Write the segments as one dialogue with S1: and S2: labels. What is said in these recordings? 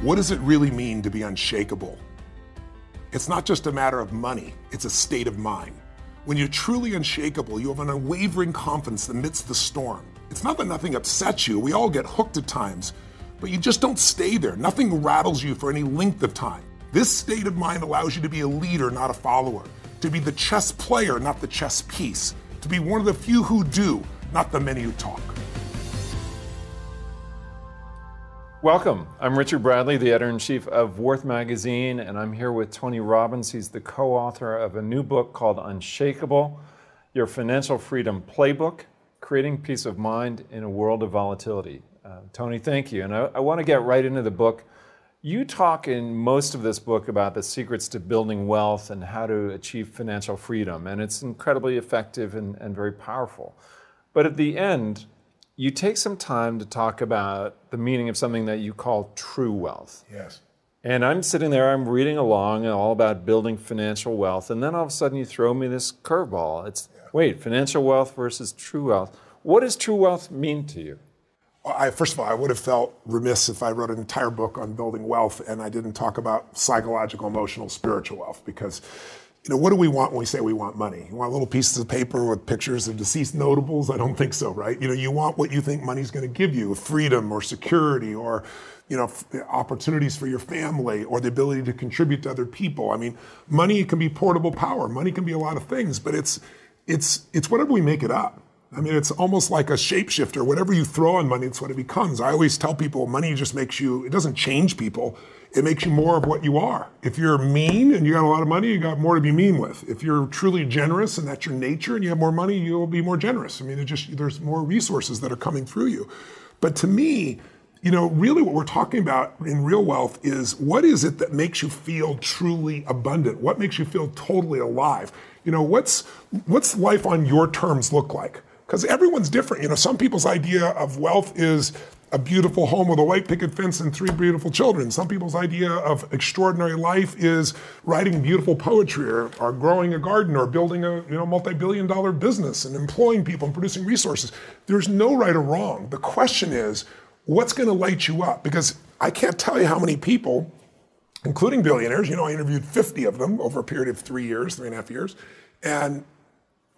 S1: What does it really mean to be unshakable? It's not just a matter of money, it's a state of mind. When you're truly unshakable, you have an unwavering confidence amidst the storm. It's not that nothing upsets you, we all get hooked at times, but you just don't stay there. Nothing rattles you for any length of time. This state of mind allows you to be a leader, not a follower, to be the chess player, not the chess piece, to be one of the few who do, not the many who talk.
S2: Welcome. I'm Richard Bradley, the editor-in-chief of Worth Magazine, and I'm here with Tony Robbins. He's the co-author of a new book called Unshakable, Your Financial Freedom Playbook, Creating Peace of Mind in a World of Volatility. Tony, thank you. And I want to get right into the book. You talk in most of this book about the secrets to building wealth and how to achieve financial freedom, and it's incredibly effective and very powerful. But at the end, you take some time to talk about the meaning of something that you call true wealth.
S1: Yes.
S2: And I'm sitting there, I'm reading along, and all about building financial wealth, and then all of a sudden you throw me this curveball. Wait, financial wealth versus true wealth. What does true wealth mean to you?
S1: First of all, I would have felt remiss if I wrote an entire book on building wealth and I didn't talk about psychological, emotional, spiritual wealth, because what do we want when we say we want money? You want little pieces of paper with pictures of deceased notables? I don't think so, right? You want what you think money's going to give you, freedom or security or, opportunities for your family or the ability to contribute to other people. I mean, money can be portable power. Money can be a lot of things, but it's whatever we make it up. I mean, it's almost like a shapeshifter. Whatever you throw on money, it's what it becomes. I always tell people money just makes you, it doesn't change people. It makes you more of what you are. If you're mean and you got a lot of money, you got more to be mean with. If you're truly generous and that's your nature and you have more money, you'll be more generous. I mean, there's more resources that are coming through you. But to me, really what we're talking about in real wealth is what is it that makes you feel truly abundant? What makes you feel totally alive? What's life on your terms look like? Because everyone's different. Some people's idea of wealth is a beautiful home with a white picket fence and 3 beautiful children. Some people's idea of extraordinary life is writing beautiful poetry or growing a garden or building a multi-billion-dollar business and employing people and producing resources. There's no right or wrong. The question is, what's going to light you up? Because I can't tell you how many people, including billionaires, I interviewed 50 of them over a period of 3.5 years, and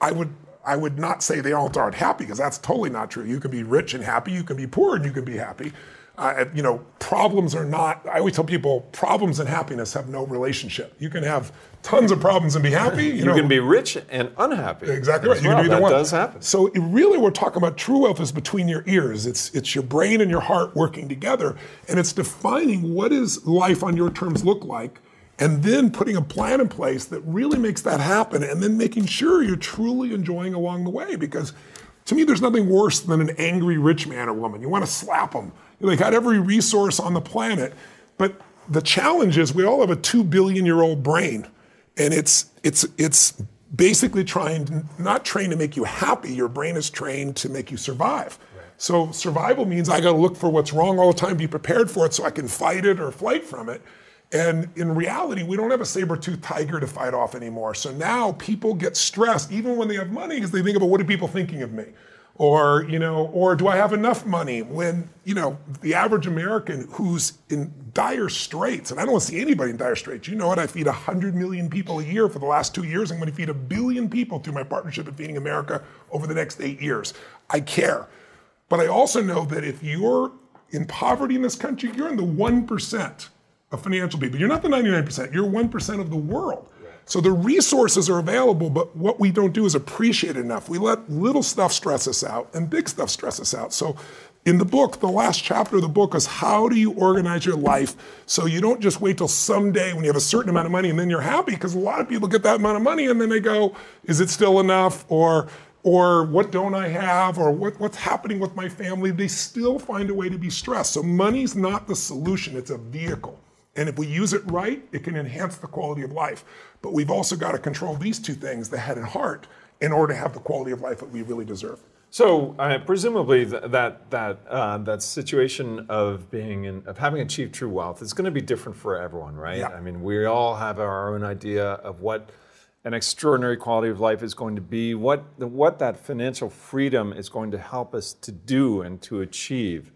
S1: I would not say they all aren't happy, because that's totally not true. You can be rich and happy, you can be poor and you can be happy. Problems are not, I always tell people, problems and happiness have no relationship. You can have tons of problems and be happy.
S2: You can be rich and unhappy.
S1: Exactly right. You can do either one.
S2: That does happen.
S1: So really we're talking about true wealth is between your ears. It's your brain and your heart working together, and it's defining what does life on your terms look like, and then putting a plan in place that really makes that happen, and then making sure you're truly enjoying along the way. Because to me, there's nothing worse than an angry rich man or woman. You want to slap them. They got every resource on the planet, but the challenge is we all have a 2 billion-year-old brain, and it's basically not trained to make you happy. Your brain is trained to make you survive. Right. So survival means I got to look for what's wrong all the time, be prepared for it so I can fight it or flight from it. And in reality, we don't have a saber-toothed tiger to fight off anymore. So now people get stressed, even when they have money, because they think about, what are people thinking of me? Or do I have enough money? When, the average American who's in dire straits, and I don't want to see anybody in dire straits. You know what? I feed 100 million people a year for the last 2 years. I'm going to feed 1 billion people through my partnership at Feeding America over the next 8 years. I care. But I also know that if you're in poverty in this country, you're in the 1% of financial people. You're not the 99%, you're 1% of the world. Right. So the resources are available, but what we don't do is appreciate it enough. We let little stuff stress us out and big stuff stress us out. So in the book, the last chapter of the book is how do you organize your life so you don't just wait till someday when you have a certain amount of money and then you're happy, because a lot of people get that amount of money and then they go, is it still enough? Or what don't I have? Or what's happening with my family? They still find a way to be stressed. So money's not the solution, it's a vehicle. And if we use it right, it can enhance the quality of life. But we've also got to control these 2 things, the head and heart, in order to have the quality of life that we really deserve.
S2: So presumably that situation of having achieved true wealth is going to be different for everyone, right?
S1: Yeah.
S2: I mean, we all have our own idea of what an extraordinary quality of life is going to be, what that financial freedom is going to help us to do and to achieve.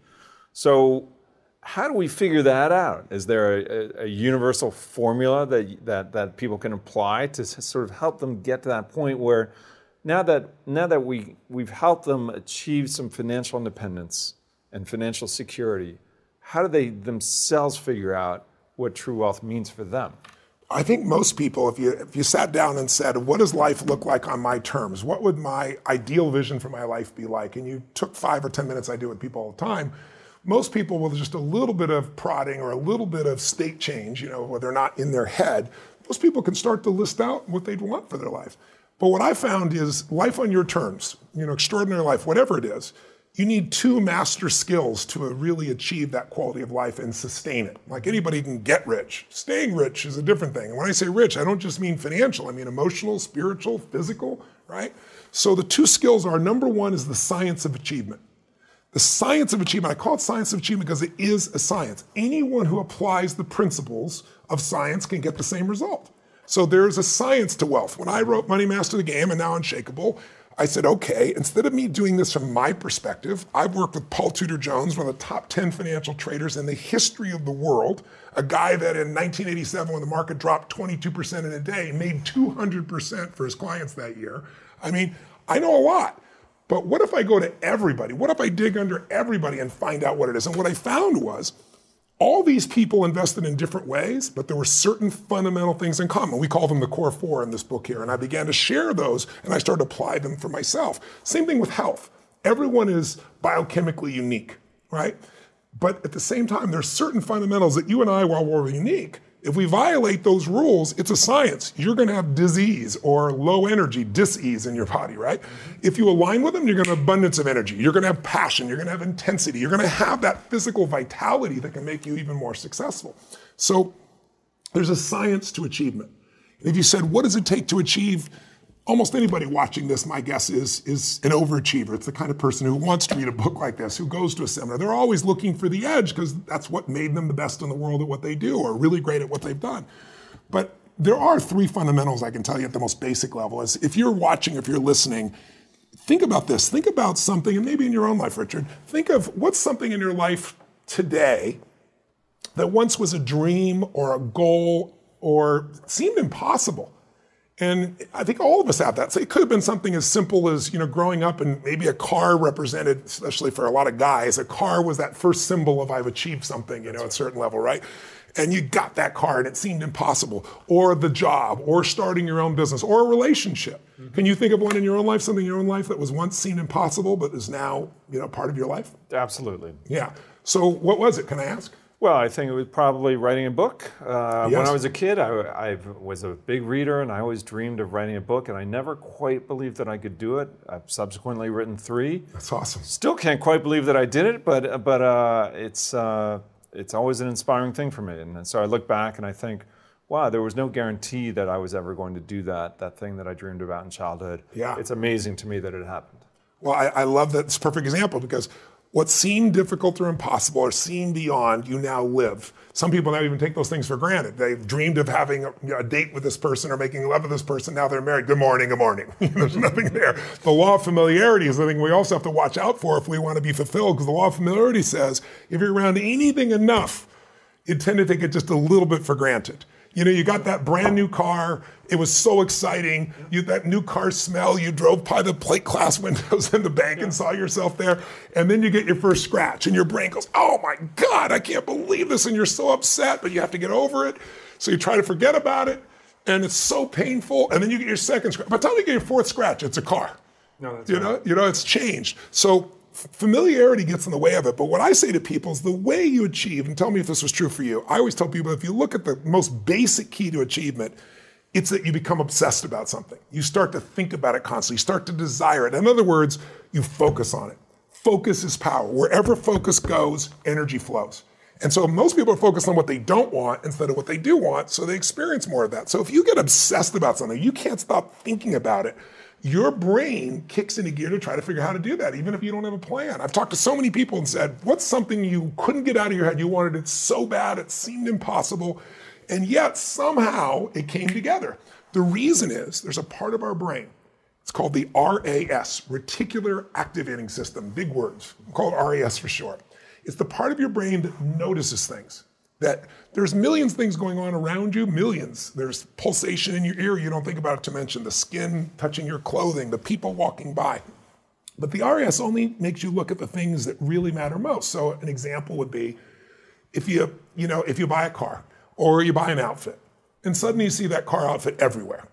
S2: So how do we figure that out? Is there a universal formula that people can apply to sort of help them get to that point where now that we've helped them achieve some financial independence and financial security, how do they themselves figure out what true wealth means for them?
S1: I think most people, if you sat down and said, what does life look like on my terms? What would my ideal vision for my life be like? And you took 5 or 10 minutes, I do with people all the time. Most people with just a little bit of prodding or a little bit of state change, where they're not in their head, most people can start to list out what they'd want for their life. But what I found is life on your terms, extraordinary life, whatever it is, you need 2 master skills to really achieve that quality of life and sustain it. Like anybody can get rich. Staying rich is a different thing. And when I say rich, I don't just mean financial. I mean emotional, spiritual, physical, right? So the 2 skills are, number 1 is the science of achievement. The science of achievement, I call it science of achievement because it is a science. Anyone who applies the principles of science can get the same result. So there's a science to wealth. When I wrote Money Master the Game and now Unshakable, I said, okay, instead of me doing this from my perspective, I've worked with Paul Tudor Jones, one of the top 10 financial traders in the history of the world, a guy that in 1987, when the market dropped 22% in a day, made 200% for his clients that year. I mean, I know a lot. But what if I go to everybody? What if I dig under everybody and find out what it is? And what I found was all these people invested in different ways, but there were certain fundamental things in common. We call them the core 4 in this book here. And I began to share those and I started to apply them for myself. Same thing with health. Everyone is biochemically unique, right? But at the same time, there's certain fundamentals that you and I, while we're unique, if we violate those rules, it's a science. You're going to have disease or low energy, dis-ease in your body, right? If you align with them, you're going to have abundance of energy. You're going to have passion. You're going to have intensity. You're going to have that physical vitality that can make you even more successful. So there's a science to achievement. If you said, what does it take to achieve? Almost anybody watching this, my guess is an overachiever. It's the kind of person who wants to read a book like this, who goes to a seminar. They're always looking for the edge because that's what made them the best in the world at what they do or really great at what they've done. But there are 3 fundamentals I can tell you at the most basic level. Is if you're watching, if you're listening, think about this. Think about something, and maybe in your own life, Richard, think of what's something in your life today that once was a dream or a goal or seemed impossible. And I think all of us have that. So it could have been something as simple as, growing up and maybe a car represented, especially for a lot of guys, a car was that first symbol of I've achieved something, at a certain level, right? And you got that car and it seemed impossible. Or the job, or starting your own business, or a relationship. Can you think of one in your own life, something in your own life that was once seemed impossible but is now, part of your life?
S2: Absolutely.
S1: Yeah. So what was it, can I ask?
S2: Well, I think it was probably writing a book.
S1: Yes.
S2: When I was a kid, I was a big reader, and I always dreamed of writing a book, and I never quite believed that I could do it. I've subsequently written 3.
S1: That's awesome.
S2: Still can't quite believe that I did it, but it's always an inspiring thing for me. And so I look back and I think, wow, there was no guarantee that I was ever going to do that thing that I dreamed about in childhood.
S1: Yeah.
S2: It's amazing to me that it happened.
S1: Well, I love that. It's a perfect example because what seemed difficult or impossible or seemed beyond, you now live. Some people now even take those things for granted. They've dreamed of having a date with this person or making love with this person. Now they're married. Good morning, good morning. There's nothing there. The law of familiarity is the thing we also have to watch out for if we want to be fulfilled, because the law of familiarity says if you're around anything enough, you tend to take it just a little bit for granted. You got that brand new car. It was so exciting. That new car smell, you drove by the plate glass windows in the bank and saw yourself there. And then you get your first scratch and your brain goes, oh my God, I can't believe this. And you're so upset, but you have to get over it. So you try to forget about it. And it's so painful. And then you get your second scratch. By the time you get your 4th scratch, it's a car.
S2: No, that's right.
S1: It's changed. So familiarity gets in the way of it, but what I say to people is the way you achieve, and tell me if this was true for you, I always tell people if you look at the most basic key to achievement, it's that you become obsessed about something. You start to think about it constantly, you start to desire it. In other words, you focus on it. Focus is power. Wherever focus goes, energy flows. And so most people are focused on what they don't want instead of what they do want, so they experience more of that. So if you get obsessed about something, you can't stop thinking about it. Your brain kicks into gear to try to figure out how to do that, even if you don't have a plan. I've talked to so many people and said, what's something you couldn't get out of your head? You wanted it so bad, it seemed impossible, and yet somehow it came together. The reason is there's a part of our brain, it's called the RAS, Reticular Activating System, big words, called RAS for short. It's the part of your brain that notices things. That there's millions of things going on around you, millions. There's pulsation in your ear, you don't think about it to mention the skin touching your clothing, the people walking by. But the RAS only makes you look at the things that really matter most. So an example would be, if you buy a car or you buy an outfit, and suddenly you see that car outfit everywhere.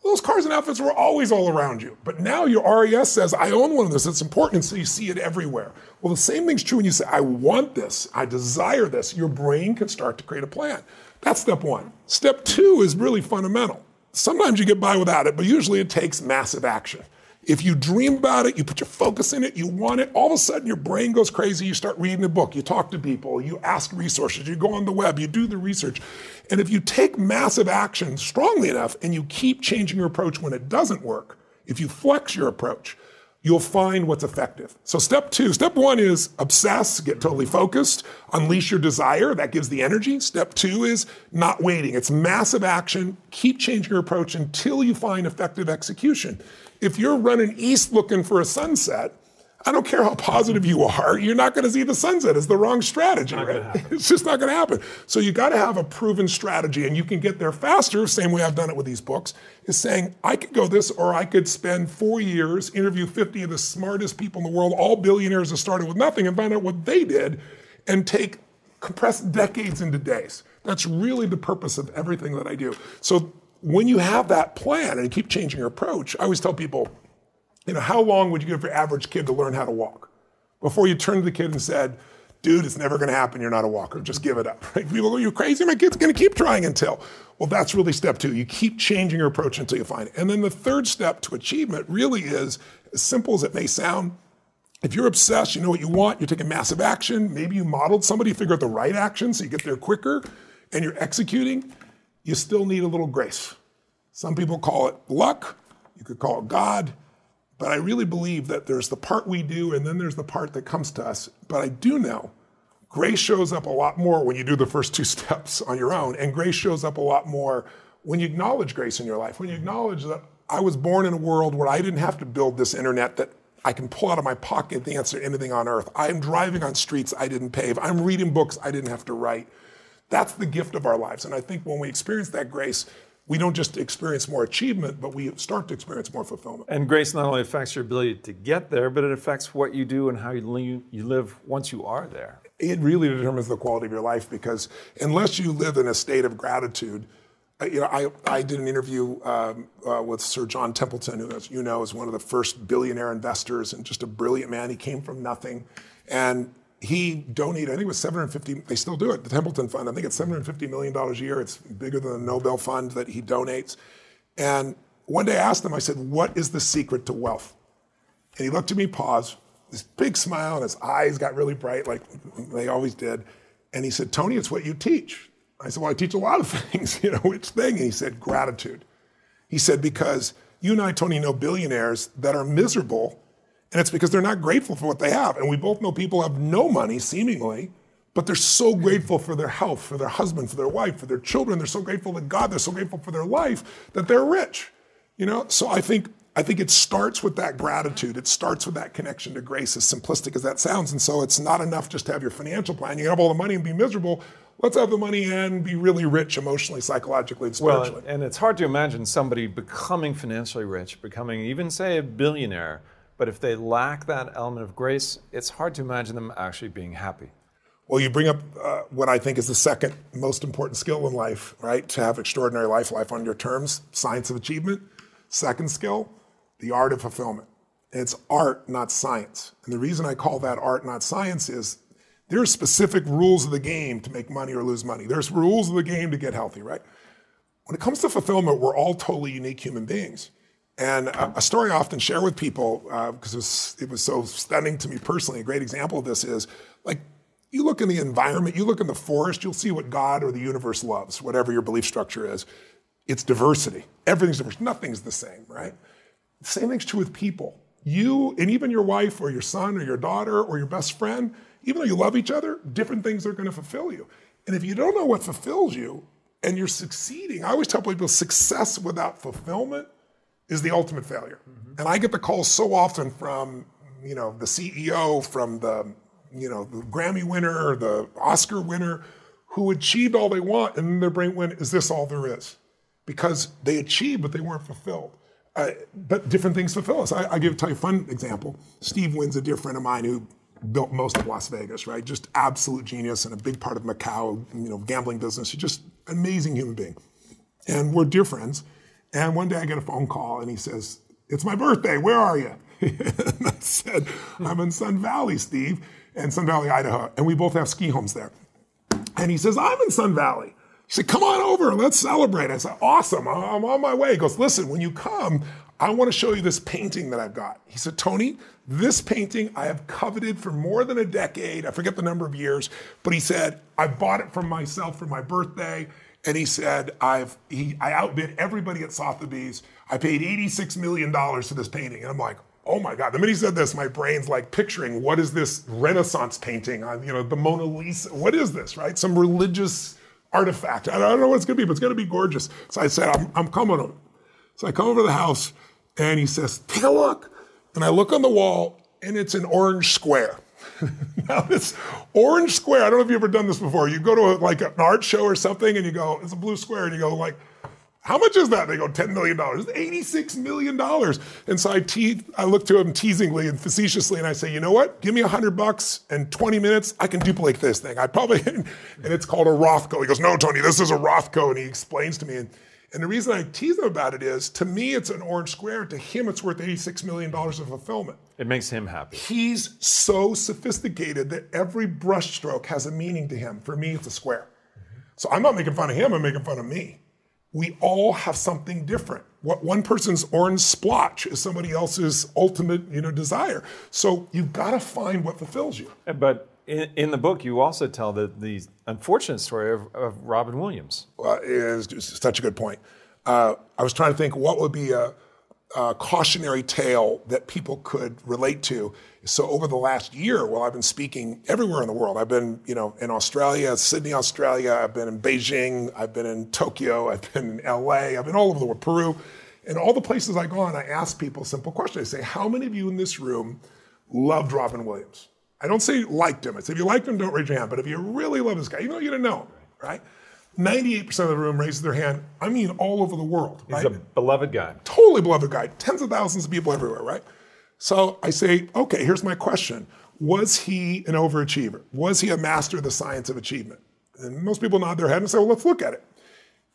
S1: Those cars and outfits were always all around you. But now your RAS says, I own one of this, it's important, so you see it everywhere. Well, the same thing's true when you say, I want this, I desire this. Your brain can start to create a plan. That's step one. Step two is really fundamental. Sometimes you get by without it, but usually it takes massive action. If you dream about it, you put your focus in it, you want it, all of a sudden your brain goes crazy, you start reading a book, you talk to people, you ask resources, you go on the web, you do the research. And if you take massive action strongly enough and you keep changing your approach when it doesn't work, if you flex your approach, you'll find what's effective. So step one is obsess, get totally focused, unleash your desire, that gives the energy. Step two is not waiting. It's massive action, keep changing your approach until you find effective execution. If you're running east looking for a sunset, I don't care how positive you are, you're not gonna see the sunset. It's the wrong strategy, right? It's just not gonna happen. So you gotta have a proven strategy, and you can get there faster, same way I've done it with these books, is saying, I could go this, or I could spend 4 years, interview 50 of the smartest people in the world, all billionaires that started with nothing, and find out what they did, and compress decades into days. That's really the purpose of everything that I do. So when you have that plan and you keep changing your approach, I always tell people, how long would you give your average kid to learn how to walk? Before you turned to the kid and said, dude, it's never gonna happen, you're not a walker, just give it up. Right? People go, are you crazy? My kid's gonna keep trying until. Well, that's really step two. You keep changing your approach until you find it. And then the third step to achievement really is, as simple as it may sound, if you're obsessed, you know what you want, you're taking massive action, maybe you modeled somebody, figure out the right action so you get there quicker, and you're executing, you still need a little grace. Some people call it luck, you could call it God, but I really believe that there's the part we do and then there's the part that comes to us. But I do know grace shows up a lot more when you do the first two steps on your own, and grace shows up a lot more when you acknowledge grace in your life, when you acknowledge that I was born in a world where I didn't have to build this internet that I can pull out of my pocket the answer to anything on earth. I'm driving on streets I didn't pave. I'm reading books I didn't have to write. That's the gift of our lives. And I think when we experience that grace, we don't just experience more achievement, but we start to experience more fulfillment.
S2: And grace not only affects your ability to get there, but it affects what you do and how you live once you are there.
S1: It really determines the quality of your life, because unless you live in a state of gratitude, I did an interview with Sir John Templeton, who, as you know, is one of the first billionaire investors and just a brilliant man. He came from nothing. And he donated, I think it was $750, they still do it, the Templeton Fund, I think it's $750 million a year. It's bigger than the Nobel Fund that he donates. And one day I asked him, I said, what is the secret to wealth? And he looked at me, paused, this big smile, and his eyes got really bright, like they always did. And he said, Tony, it's what you teach. I said, well, I teach a lot of things, which thing? And he said, gratitude. He said, because you and I, Tony, know billionaires that are miserable, and it's because they're not grateful for what they have. And we both know people have no money, seemingly, but they're so grateful for their health, for their husband, for their wife, for their children. They're so grateful to God, they're so grateful for their life that they're rich. So I think it starts with that gratitude. It starts with that connection to grace, as simplistic as that sounds. And so it's not enough just to have your financial plan. You can have all the money and be miserable. Let's have the money and be really rich emotionally, psychologically, and spiritually.
S2: Well, and it's hard to imagine somebody becoming financially rich, becoming even, say, a billionaire, but if they lack that element of grace, it's hard to imagine them actually being happy.
S1: Well, you bring up what I think is the second most important skill in life, right? To have extraordinary life on your terms, science of achievement. Second skill, the art of fulfillment. And it's art, not science. And the reason I call that art, not science, is there are specific rules of the game to make money or lose money. There's rules of the game to get healthy, right? When it comes to fulfillment, we're all totally unique human beings. And a story I often share with people, because it was so stunning to me personally, a great example of this is, like, you look in the environment, you look in the forest, you'll see what God or the universe loves, whatever your belief structure is. It's diversity. Everything's diverse. Nothing's the same, right? The same thing's true with people. You, and even your wife or your son or your daughter or your best friend, even though you love each other, different things are going to fulfill you. And if you don't know what fulfills you and you're succeeding, I always tell people success without fulfillment is the ultimate failure. Mm-hmm. And I get the calls so often from, the CEO, from the, the Grammy winner or the Oscar winner who achieved all they want, and then their brain went, is this all there is? Because they achieved, but they weren't fulfilled. But different things fulfill us. I'll tell you a fun example. Steve Wynn's a dear friend of mine who built most of Las Vegas, right? Just absolute genius and a big part of Macau, gambling business. He's just an amazing human being. And we're dear friends. And one day I get a phone call and he says, it's my birthday, where are you? And I said, I'm in Sun Valley, Steve, and Sun Valley, Idaho. And we both have ski homes there. And he says, I'm in Sun Valley. He said, come on over, let's celebrate. I said, awesome, I'm on my way. He goes, listen, when you come, I want to show you this painting that I've got. He said, Tony, this painting I have coveted for more than a decade. I forget the number of years, but he said, I bought it from myself for my birthday. And he said, I outbid everybody at Sotheby's. I paid $86 million for this painting. And I'm like, oh my God. The minute he said this, my brain's like picturing, what is this Renaissance painting on, the Mona Lisa? What is this, right? Some religious artifact. I don't know what it's gonna be, but it's gonna be gorgeous. So I said, I'm coming over. So I come over to the house and he says, take a look. And I look on the wall and it's an orange square. Now this orange square, I don't know if you've ever done this before. You go to like an art show or something and you go, it's a blue square, and you go like, how much is that? They go, $10 million. It's $86 million. And so I look to him teasingly and facetiously and I say, you know what? Give me $100 and 20 minutes. I can duplicate this thing. And it's called a Rothko. He goes, no, Tony, this is a Rothko. And he explains to me. And the reason I tease him about it is, to me, it's an orange square. To him, it's worth $86 million of fulfillment.
S2: It makes him happy.
S1: He's so sophisticated that every brushstroke has a meaning to him. For me, it's a square. So I'm not making fun of him, I'm making fun of me. We all have something different. What one person's orange splotch is somebody else's ultimate, desire. So you've got to find what fulfills you.
S2: But in the book, you also tell the unfortunate story of Robin Williams.
S1: Well, it is such a good point. I was trying to think what would be a cautionary tale that people could relate to. So over the last year, I've been speaking everywhere in the world. I've been, in Australia, Sydney, Australia. I've been in Beijing. I've been in Tokyo. I've been in LA. I've been all over the world, Peru. And all the places I go on, I ask people a simple question. I say, how many of you in this room loved Robin Williams? I don't say liked him. I say, if you liked him, don't raise your hand. But if you really love this guy, you didn't know him, right? 98% of the room raises their hand. I mean, all over the world.
S2: He's a beloved guy.
S1: Totally beloved guy. Tens of thousands of people everywhere, right? So I say, okay, here's my question. Was he an overachiever? Was he a master of the science of achievement? And most people nod their head and say, well, let's look at it.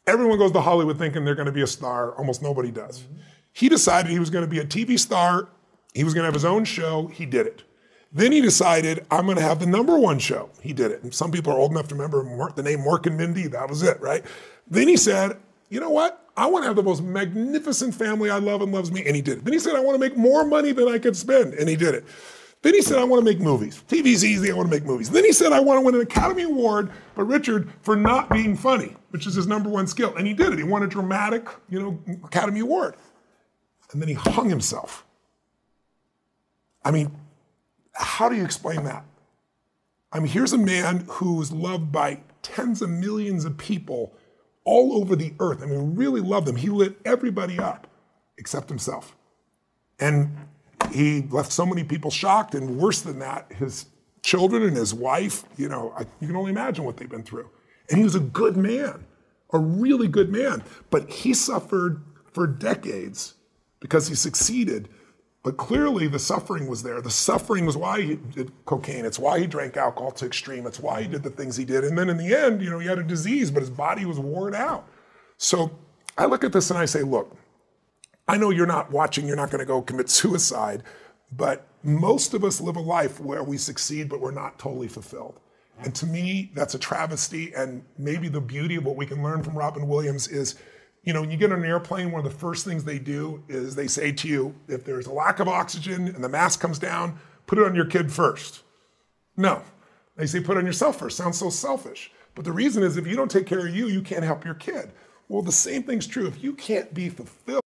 S1: Everyone goes to Hollywood thinking they're going to be a star. Almost nobody does. Mm-hmm. He decided he was going to be a TV star. He was going to have his own show. He did it. Then he decided, I'm going to have the #1 show. He did it. And some people are old enough to remember the name Mork and Mindy. That was it, right? Then he said, you know what? I want to have the most magnificent family I love and loves me. And he did it. Then he said, I want to make more money than I could spend. And he did it. Then he said, I want to make movies. TV's easy. I want to make movies. Then he said, I want to win an Academy Award, but Richard, for not being funny, which is his #1 skill. And he did it. He won a dramatic, Academy Award. And then he hung himself. I mean, how do you explain that? I mean, here's a man who's loved by tens of millions of people all over the earth. I mean, really loved them. He lit everybody up except himself. And he left so many people shocked, and worse than that, his children and his wife, you can only imagine what they've been through. And he was a good man, a really good man. But he suffered for decades because he succeeded. But clearly the suffering was there. The suffering was why he did cocaine. It's why he drank alcohol to extreme. It's why he did the things he did. And then in the end, he had a disease, but his body was worn out. So I look at this and I say, look, I know you're not watching, you're not going to go commit suicide, but most of us live a life where we succeed, but we're not totally fulfilled. And to me, that's a travesty. And maybe the beauty of what we can learn from Robin Williams is, when you get on an airplane, one of the first things they do is they say to you, if there's a lack of oxygen and the mask comes down, put it on your kid first. No, they say put it on yourself first. Sounds so selfish. But the reason is if you don't take care of you, you can't help your kid. Well, the same thing's true. If you can't be fulfilled,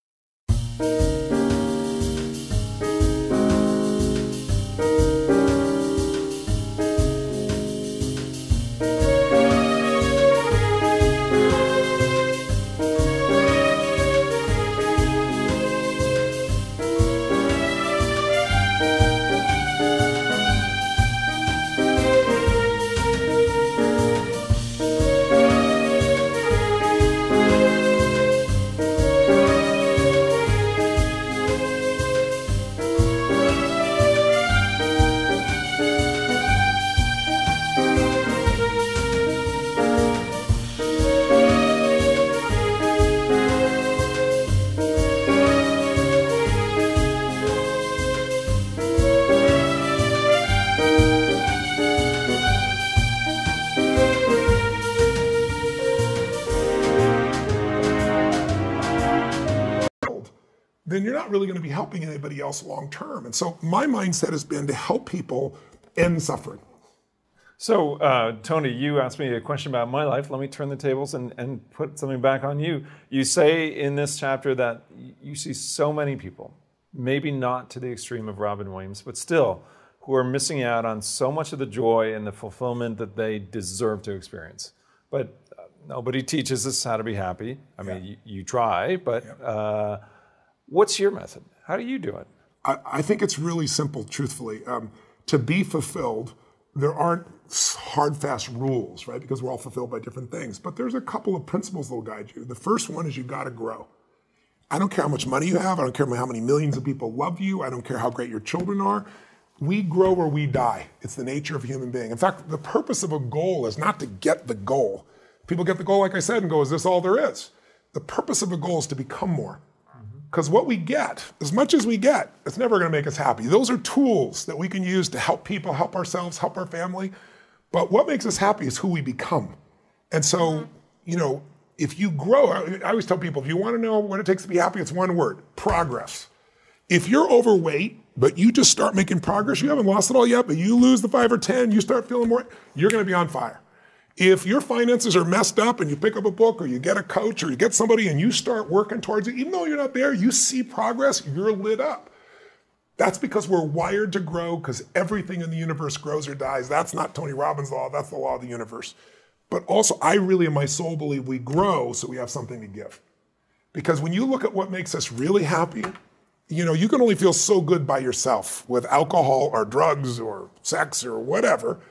S1: then you're not really going to be helping anybody else long term. And so my mindset has been to help people end suffering.
S2: So, Tony, you asked me a question about my life. Let me turn the tables and put something back on you. You say in this chapter that you see so many people, maybe not to the extreme of Robin Williams, but still, who are missing out on so much of the joy and the fulfillment that they deserve to experience. But nobody teaches us how to be happy. I mean, you try, but what's your method? How do you do it?
S1: I think it's really simple, truthfully. To be fulfilled, there aren't hard, fast rules, right? Because we're all fulfilled by different things. But there's a couple of principles that will guide you. The first one is you got to grow. I don't care how much money you have. I don't care how many millions of people love you. I don't care how great your children are. We grow or we die. It's the nature of a human being. In fact, the purpose of a goal is not to get the goal. People get the goal, like I said, and go, is this all there is? The purpose of a goal is to become more. Because what we get, as much as we get, it's never going to make us happy. Those are tools that we can use to help people, help ourselves, help our family. But what makes us happy is who we become. And so, if you grow, I always tell people, if you want to know what it takes to be happy, it's one word: progress. If you're overweight, but you just start making progress, you haven't lost it all yet, but you lose the 5 or 10, you start feeling more, you're going to be on fire. If your finances are messed up and you pick up a book or you get a coach or you get somebody and you start working towards it, even though you're not there, you see progress, you're lit up. That's because we're wired to grow, because everything in the universe grows or dies. That's not Tony Robbins' law, that's the law of the universe. But also, I really in my soul believe we grow so we have something to give. Because when you look at what makes us really happy, you can only feel so good by yourself with alcohol or drugs or sex or whatever.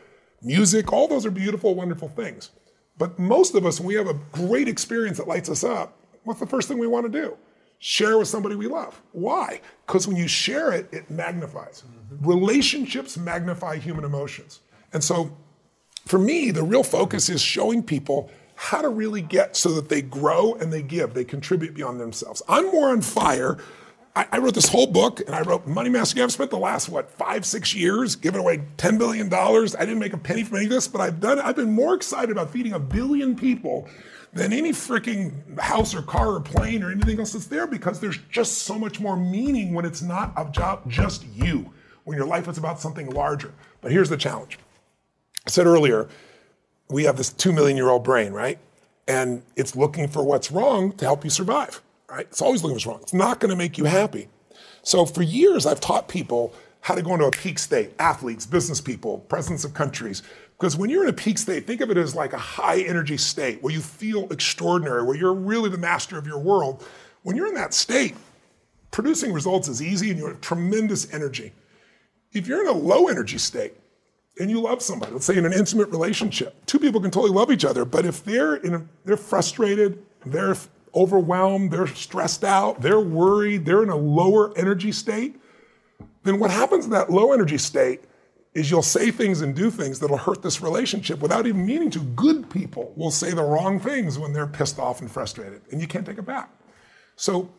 S1: Music, all those are beautiful, wonderful things. But most of us, when we have a great experience that lights us up, what's the first thing we want to do? Share with somebody we love. Why? Because when you share it, it magnifies. Relationships magnify human emotions. And so for me, the real focus is showing people how to really get so that they grow and they give, they contribute beyond themselves. I'm more on fire. I wrote this whole book, and I wrote Money Master. I've spent the last, 5-6 years giving away $10 billion. I didn't make a penny from any of this, but I've been more excited about feeding 1 billion people than any freaking house or car or plane or anything else that's there, because there's just so much more meaning when it's not about just you, when your life is about something larger. But here's the challenge. I said earlier, we have this 2 million-year-old brain, right? And it's looking for what's wrong to help you survive. Right? It's always looking what's wrong. It's not going to make you happy. So for years, I've taught people how to go into a peak state, athletes, business people, presidents of countries. Because when you're in a peak state, think of it as like a high energy state where you feel extraordinary, where you're really the master of your world. When you're in that state, producing results is easy and you have tremendous energy. If you're in a low energy state and you love somebody, let's say in an intimate relationship, two people can totally love each other, but if they're frustrated, they're overwhelmed, they're stressed out, they're worried, they're in a lower energy state, then what happens in that low energy state is you'll say things and do things that'll hurt this relationship without even meaning to. Good people will say the wrong things when they're pissed off and frustrated, and you can't take it back. So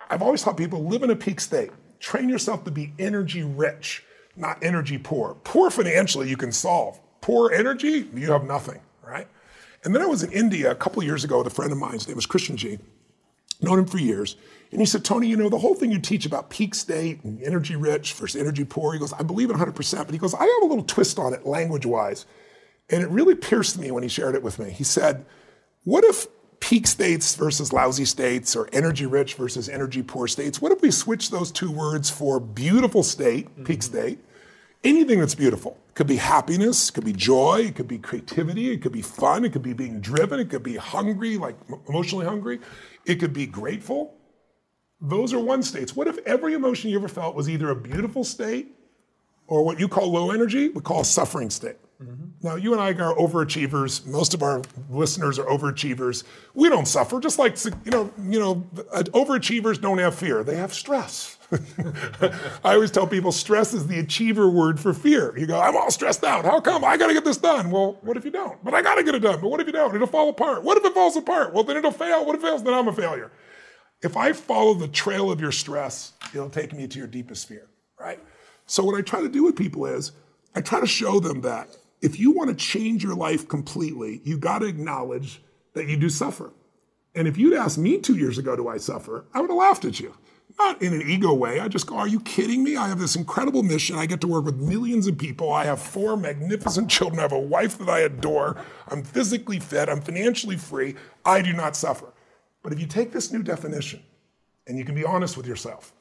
S1: I've always taught people, live in a peak state. Train yourself to be energy rich, not energy poor. Poor financially you can solve. Poor energy, you have nothing, right? And then I was in India a couple of years ago with a friend of mine. His name was Christian G. Known him for years. And he said, Tony, the whole thing you teach about peak state and energy rich versus energy poor, he goes, I believe it 100%. But he goes, I have a little twist on it language-wise. And it really pierced me when he shared it with me. He said, what if peak states versus lousy states, or energy rich versus energy poor states, what if we switch those two words for beautiful state, peak state, anything that's beautiful? It could be happiness, it could be joy, it could be creativity, it could be fun, it could be being driven, it could be hungry, like emotionally hungry, it could be grateful. Those are one states. What if every emotion you ever felt was either a beautiful state or what you call low energy, we call a suffering state? Now, you and I are overachievers. Most of our listeners are overachievers. We don't suffer, just like, overachievers don't have fear. They have stress. I always tell people stress is the achiever word for fear. You go, I'm all stressed out. How come? I got to get this done. Well, what if you don't? But I got to get it done. But what if you don't? It'll fall apart. What if it falls apart? Well, then it'll fail. What if it fails? Then I'm a failure. If I follow the trail of your stress, it'll take me to your deepest fear, right? So what I try to do with people is I try to show them that if you want to change your life completely, you got to acknowledge that you do suffer. And if you'd asked me 2 years ago, do I suffer? I would have laughed at you. not in an ego way. I just go, are you kidding me? I have this incredible mission. I get to work with millions of people. I have 4 magnificent children. I have a wife that I adore. I'm physically fit. I'm financially free. I do not suffer. But if you take this new definition and you can be honest with yourself,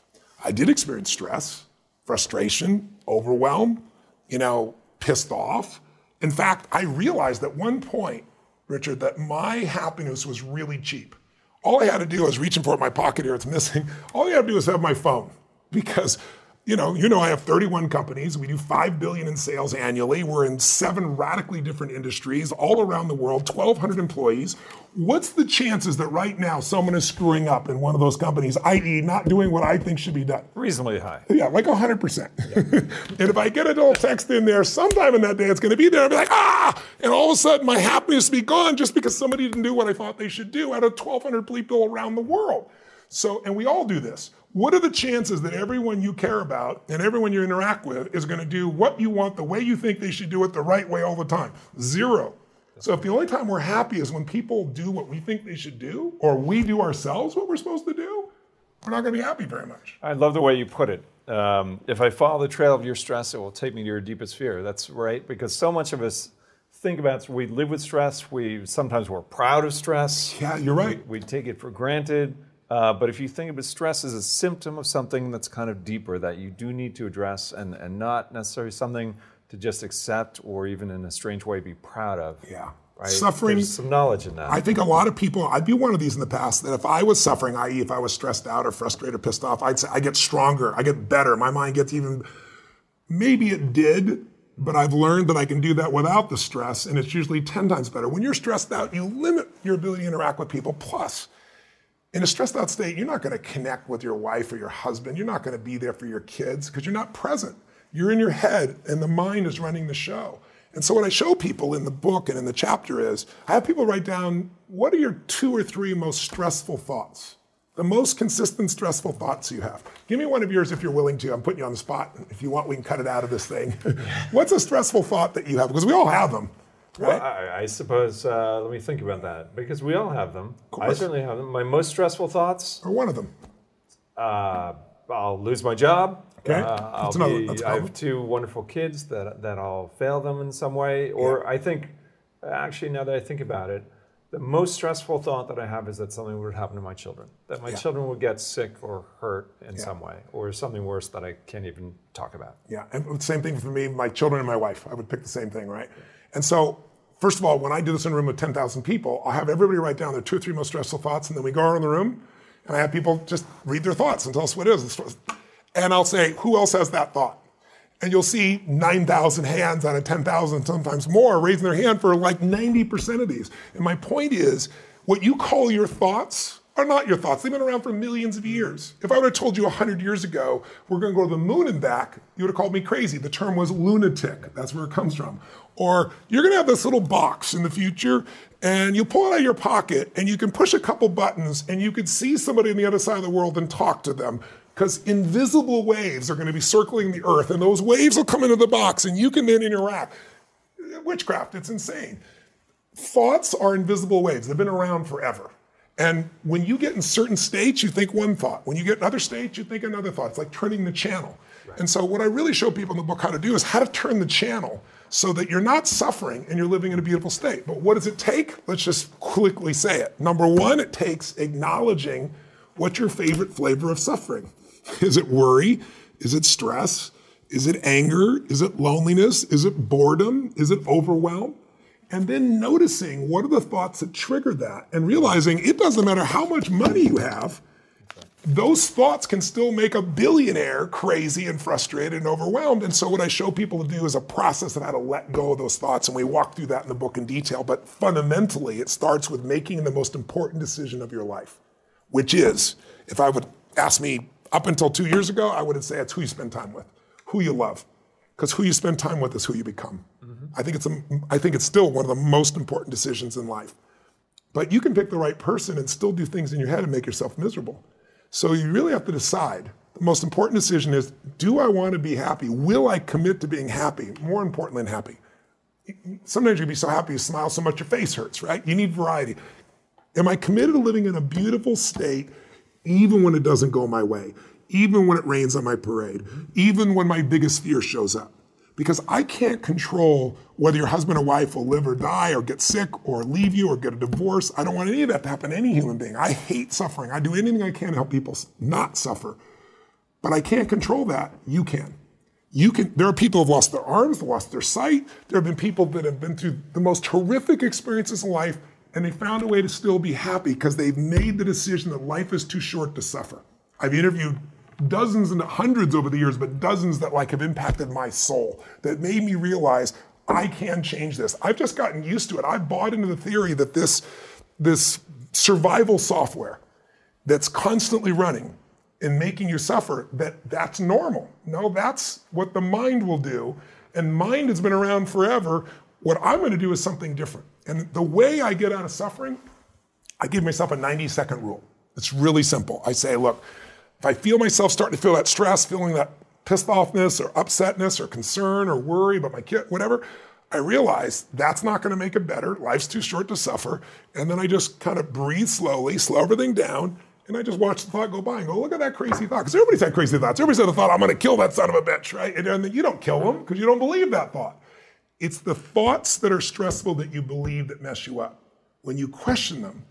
S1: I did experience stress, frustration, overwhelm, pissed off. In fact, I realized at one point, Richard, that my happiness was really cheap. All I had to do, I was reaching for it in my pocket here, it's missing. All I had to do was have my phone because, I have 31 companies. We do $5 billion in sales annually. We're in 7 radically different industries all around the world, 1,200 employees. What's the chances that right now someone is screwing up in one of those companies, i.e. not doing what I think should be done?
S2: Reasonably high.
S1: Yeah, like 100%. Yeah. And if I get a little text in there, sometime in that day it's going to be there, I'll be like, ah! And all of a sudden my happiness will be gone just because somebody didn't do what I thought they should do out of 1,200 people around the world. So, and we all do this. What are the chances that everyone you care about and everyone you interact with is going to do what you want, the way you think they should do it, the right way all the time? 0. So if the only time we're happy is when people do what we think they should do, or we do ourselves what we're supposed to do, we're not going to be happy very much.
S2: I love the way you put it. If I follow the trail of your stress, it will take me to your deepest fear. That's right, because so much of us think about, we live with stress. Sometimes we're proud of stress.
S1: Yeah, you're right.
S2: We take it for granted. But if you think of stress as a symptom of something that's kind of deeper that you do need to address and not necessarily something to just accept or even in a strange way be proud of.
S1: Yeah.
S2: Right?
S1: Suffering.
S2: There's some knowledge in that.
S1: I think a lot of people, I'd be one of these in the past, that if I was suffering, i.e. if I was stressed out or frustrated or pissed off, I'd say I get stronger, I get better, my mind gets even, maybe it did, but I've learned that I can do that without the stress, and it's usually 10 times better. When you're stressed out, you limit your ability to interact with people. Plus, in a stressed out state, you're not going to connect with your wife or your husband. You're not going to be there for your kids because you're not present. You're in your head and the mind is running the show. And so what I show people in the book and in the chapter is, I have people write down, what are your 2 or 3 most stressful thoughts? The most consistent stressful thoughts you have. Give me one of yours if you're willing to. I'm putting you on the spot. If you want, we can cut it out of this thing. What's a stressful thought that you have? Because we all have them. Right?
S2: Well, I suppose, let me think about that, because we all have them. I certainly have them. My most stressful thoughts?
S1: Or one of them.
S2: I'll lose my job.
S1: Okay.
S2: I have 2 wonderful kids that I'll fail them in some way. Or I think, actually, now that I think about it, the most stressful thought that I have is that something would happen to my children. That my children would get sick or hurt in some way, or something worse that I can't even talk about.
S1: Yeah, and same thing for me, my children and my wife. I would pick the same thing, right? And so, first of all, when I do this in a room with 10,000 people, I'll have everybody write down their 2 or 3 most stressful thoughts, and then we go around the room, and I have people just read their thoughts and tell us what it is. And I'll say, who else has that thought? And you'll see 9,000 hands out of 10,000, sometimes more, raising their hand for like 90% of these. And my point is, what you call your thoughts are not your thoughts. They've been around for millions of years. If I would have told you 100 years ago, we're going to go to the moon and back, you would have called me crazy. The term was lunatic. That's where it comes from. Or you're going to have this little box in the future, and you pull it out of your pocket, and you can push a couple buttons, and you could see somebody on the other side of the world and talk to them. Because invisible waves are going to be circling the earth, and those waves will come into the box, and you can then interact. Witchcraft, it's insane. Thoughts are invisible waves. They've been around forever. And when you get in certain states, you think one thought. When you get in other states, you think another thought. It's like turning the channel. Right. And so what I really show people in the book how to do is how to turn the channel so that you're not suffering and you're living in a beautiful state. But what does it take? Let's just quickly say it. Number 1, it takes acknowledging what's your favorite flavor of suffering. Is it worry? Is it stress? Is it anger? Is it loneliness? Is it boredom? Is it overwhelm? And then noticing what are the thoughts that trigger that and realizing it doesn't matter how much money you have, those thoughts can still make a billionaire crazy and frustrated and overwhelmed. And so what I show people to do is a process of how to let go of those thoughts. And we walk through that in the book in detail. But fundamentally, it starts with making the most important decision of your life, which is, if I would ask me up until 2 years ago, I would say it's who you spend time with, who you love. Because who you spend time with is who you become. Mm-hmm. I think it's still one of the most important decisions in life. But you can pick the right person and still do things in your head and make yourself miserable. So you really have to decide. The most important decision is, do I want to be happy? Will I commit to being happy? More importantly than happy. Sometimes you can be so happy you smile so much your face hurts, right? You need variety. Am I committed to living in a beautiful state even when it doesn't go my way, even when it rains on my parade, even when my biggest fear shows up. Because I can't control whether your husband or wife will live or die or get sick or leave you or get a divorce. I don't want any of that to happen to any human being. I hate suffering. I do anything I can to help people not suffer. But I can't control that. You can. There are people who have lost their arms, they've lost their sight. There have been people that have been through the most horrific experiences in life, and they found a way to still be happy because they've made the decision that life is too short to suffer. I've interviewed dozens and hundreds over the years, but dozens that have impacted my soul, that made me realize I can change this. I've just gotten used to it. I bought into the theory that this survival software that's constantly running and making you suffer, that's normal. No, that's what the mind will do. And mind has been around forever. What I'm gonna do is something different. And the way I get out of suffering, I give myself a 90-second rule. It's really simple. I say, look, if I feel myself starting to feel that stress, feeling that pissed offness or upsetness or concern or worry about my kid, whatever, I realize that's not gonna make it better. Life's too short to suffer. And then I just kind of breathe slowly, slow everything down, and I just watch the thought go by and go, look at that crazy thought. Because everybody's had crazy thoughts. Everybody's had the thought, I'm gonna kill that son of a bitch, right? And then you don't kill them because you don't believe that thought. It's the thoughts that are stressful that you believe that mess you up. When you question them,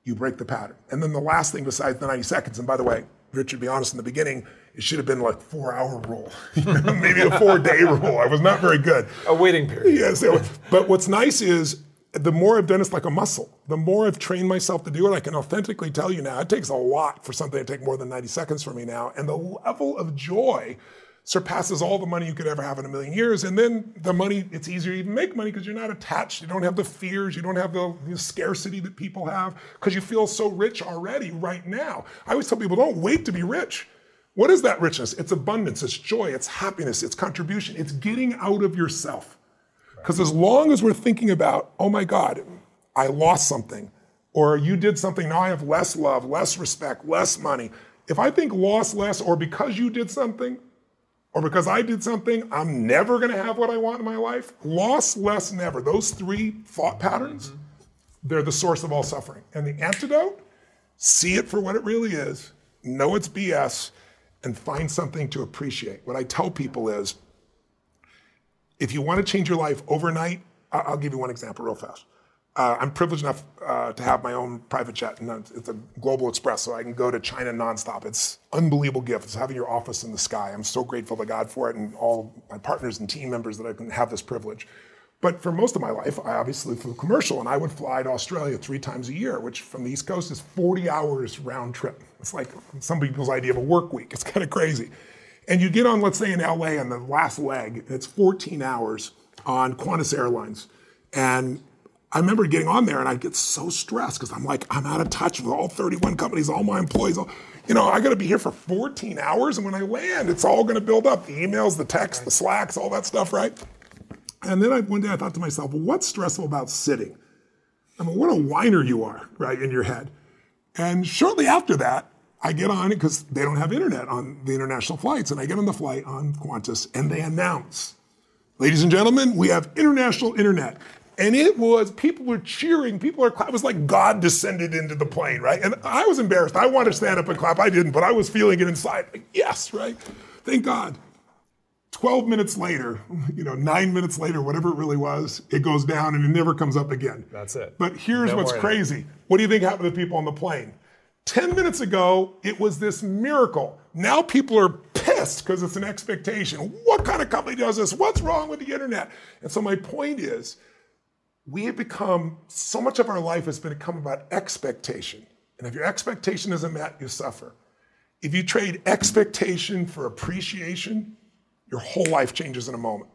S1: you break the pattern. And then the last thing besides the 90 seconds, and by the way, Richard, be honest, in the beginning, it should have been like 4-hour rule, maybe a 4-day rule. I was not very good.
S2: A waiting period.
S1: Yes, but what's nice is the more I've done it's like a muscle. The more I've trained myself to do it, I can authentically tell you now, it takes a lot for something to take more than 90 seconds for me now. And the level of joy surpasses all the money you could ever have in a million years. And then the money, it's easier to even make money because you're not attached. You don't have the fears. You don't have the scarcity that people have because you feel so rich already right now. I always tell people, don't wait to be rich. What is that richness? It's abundance, it's joy, it's happiness, it's contribution. It's getting out of yourself. Because as long as we're thinking about, oh my God, I lost something, or you did something, now I have less love, less respect, less money. If I think lost less, or because you did something, or because I did something, I'm never gonna have what I want in my life. Loss, less, never. Those three thought patterns, they're the source of all suffering. And the antidote, see it for what it really is, know it's BS, and find something to appreciate. What I tell people is, if you wanna change your life overnight, I'll give you one example real fast. I'm privileged enough to have my own private jet, and it's a Global Express, so I can go to China nonstop. It's an unbelievable gift. It's having your office in the sky. I'm so grateful to God for it and all my partners and team members that I can have this privilege. But for most of my life, I obviously flew commercial, and I would fly to Australia 3 times a year, which from the East Coast is 40 hours round trip. It's like some people's idea of a work week. It's kind of crazy. And you get on, let's say in LA on the last leg, and it's 14 hours on Qantas Airlines. And I remember getting on there and I'd get so stressed because I'm like, I'm out of touch with all 31 companies, all my employees. I gotta be here for 14 hours, and when I land, it's all gonna build up. The emails, the texts, the Slacks, all that stuff, right? And then one day I thought to myself, well, what's stressful about sitting? I mean, what a whiner you are, right, in your head. And shortly after that, I get on it because they don't have internet on the international flights, and I get on the flight on Qantas, and they announce, ladies and gentlemen, we have international internet. And people were cheering, it was like God descended into the plane, right? And I was embarrassed. I wanted to stand up and clap, I didn't, but I was feeling it inside, like, yes, right? Thank God. 12 minutes later, 9 minutes later, whatever it really was, it goes down and it never comes up again.
S2: That's it.
S1: But here's what's crazy. What do you think happened to the people on the plane? 10 minutes ago, it was this miracle. Now people are pissed because it's an expectation. What kind of company does this? What's wrong with the internet? And so my point is, we have become, so much of our life has become about expectation. And if your expectation isn't met, you suffer. If you trade expectation for appreciation, your whole life changes in a moment.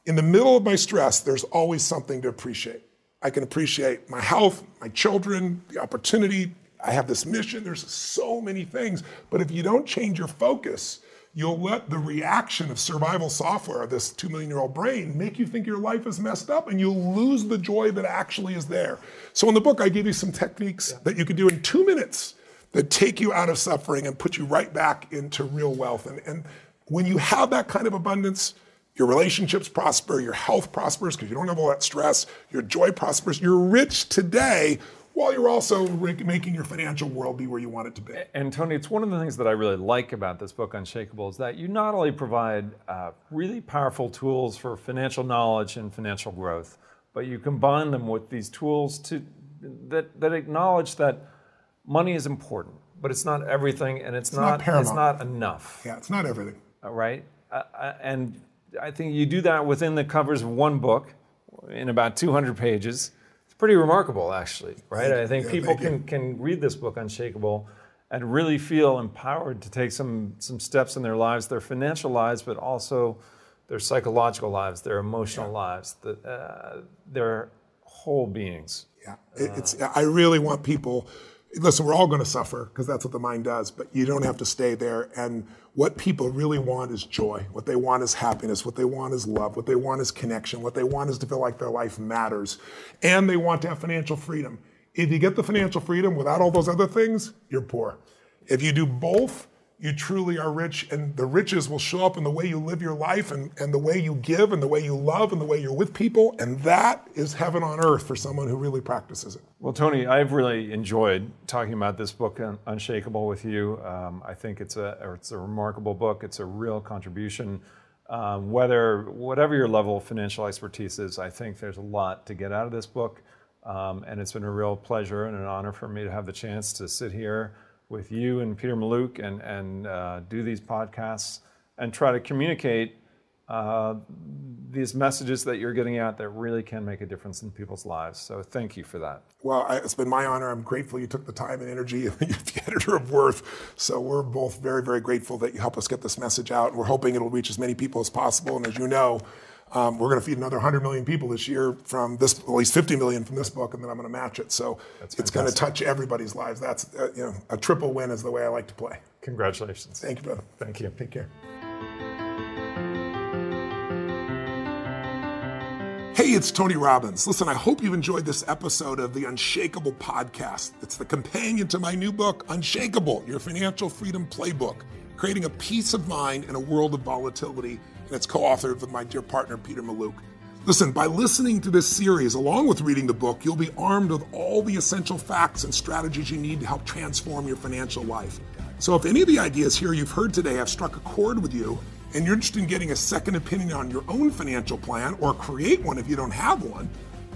S1: In the middle of my stress, there's always something to appreciate. I can appreciate my health, my children, the opportunity. I have this mission. There's so many things. But if you don't change your focus, you'll let the reaction of survival software, this 2 million-year-old brain, make you think your life is messed up, and you'll lose the joy that actually is there. So in the book, I give you some techniques that you can do in 2 minutes that take you out of suffering and put you right back into real wealth. And when you have that kind of abundance, your relationships prosper, your health prospers because you don't have all that stress, your joy prospers. You're rich today while you're also making your financial world be where you want it to be.
S2: And Tony, it's one of the things that I really like about this book, Unshakable, is that you not only provide really powerful tools for financial knowledge and financial growth, but you combine them with these tools that acknowledge that money is important, but it's not everything, and it's not enough.
S1: Yeah, it's not everything.
S2: Right? And I think you do that within the covers of one book in about 200 pages. It's pretty remarkable, actually, right? I think people can read this book, Unshakable, and really feel empowered to take some steps in their lives, their financial lives, but also their psychological lives, their emotional lives, their whole beings.
S1: Yeah, I really want people, listen, we're all going to suffer because that's what the mind does, but you don't have to stay there. And what people really want is joy. What they want is happiness. What they want is love. What they want is connection. What they want is to feel like their life matters. And they want to have financial freedom. If you get the financial freedom without all those other things, you're poor. If you do both, you truly are rich, and the riches will show up in the way you live your life and the way you give and the way you love and the way you're with people, and that is heaven on earth for someone who really practices it.
S2: Well, Tony, I've really enjoyed talking about this book, Unshakable, with you. I think it's a remarkable book. It's a real contribution. Whatever your level of financial expertise is, I think there's a lot to get out of this book, and it's been a real pleasure and an honor for me to have the chance to sit here with you and Peter Mallouk and do these podcasts and try to communicate these messages that you're getting out that really can make a difference in people's lives. So thank you for that.
S1: Well, it's been my honor. I'm grateful you took the time and energy. You're the editor of Worth. So we're both very, very grateful that you help us get this message out. And we're hoping it'll reach as many people as possible. And as you know, we're going to feed another 100 million people this year from this, at least 50 million from this book, and then I'm going to match it. So it's going to touch everybody's lives. That's a triple win is the way I like to play.
S2: Congratulations.
S1: Thank you, brother.
S2: Thank you.
S1: Take care. Hey, it's Tony Robbins. Listen, I hope you've enjoyed this episode of the Unshakable podcast. It's the companion to my new book, Unshakable, Your Financial Freedom Playbook, Creating a Peace of Mind in a World of Volatility. And it's co-authored with my dear partner, Peter Mallouk. Listen, by listening to this series, along with reading the book, you'll be armed with all the essential facts and strategies you need to help transform your financial life. So if any of the ideas here you've heard today have struck a chord with you, and you're interested in getting a second opinion on your own financial plan, or create one if you don't have one,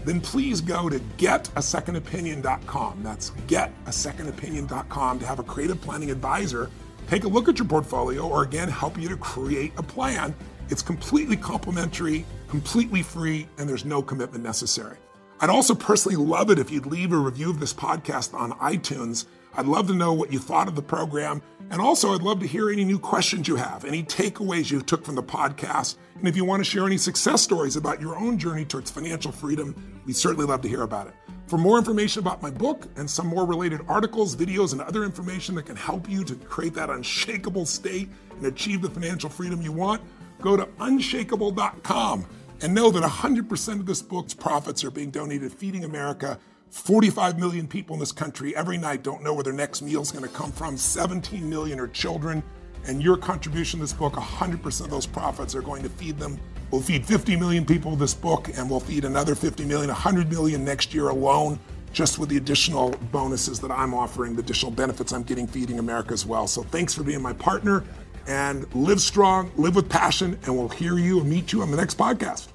S1: then please go to getasecondopinion.com. That's getasecondopinion.com to have a creative planning advisor take a look at your portfolio, or again, help you to create a plan. It's completely complimentary, completely free, and there's no commitment necessary. I'd also personally love it if you'd leave a review of this podcast on iTunes. I'd love to know what you thought of the program. And also, I'd love to hear any new questions you have, any takeaways you took from the podcast. And if you want to share any success stories about your own journey towards financial freedom, we'd certainly love to hear about it. For more information about my book and some more related articles, videos, and other information that can help you to create that unshakable state and achieve the financial freedom you want, go to unshakable.com and know that 100% of this book's profits are being donated to Feeding America. 45 million people in this country every night don't know where their next meal is going to come from. 17 million are children. And your contribution to this book, 100% of those profits are going to feed them. We'll feed 50 million people with this book, and we'll feed another 50 million, 100 million next year alone, just with the additional bonuses that I'm offering, the additional benefits I'm getting Feeding America as well. So thanks for being my partner, and live strong, live with passion, and we'll hear you and meet you on the next podcast.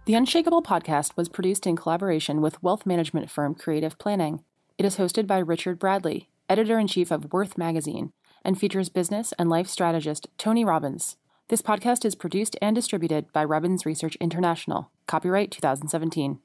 S3: The Unshakable podcast was produced in collaboration with wealth management firm Creative Planning. It is hosted by Richard Bradley, editor-in-chief of Worth magazine, and features business and life strategist Tony Robbins. This podcast is produced and distributed by Robbins Research International. Copyright 2017.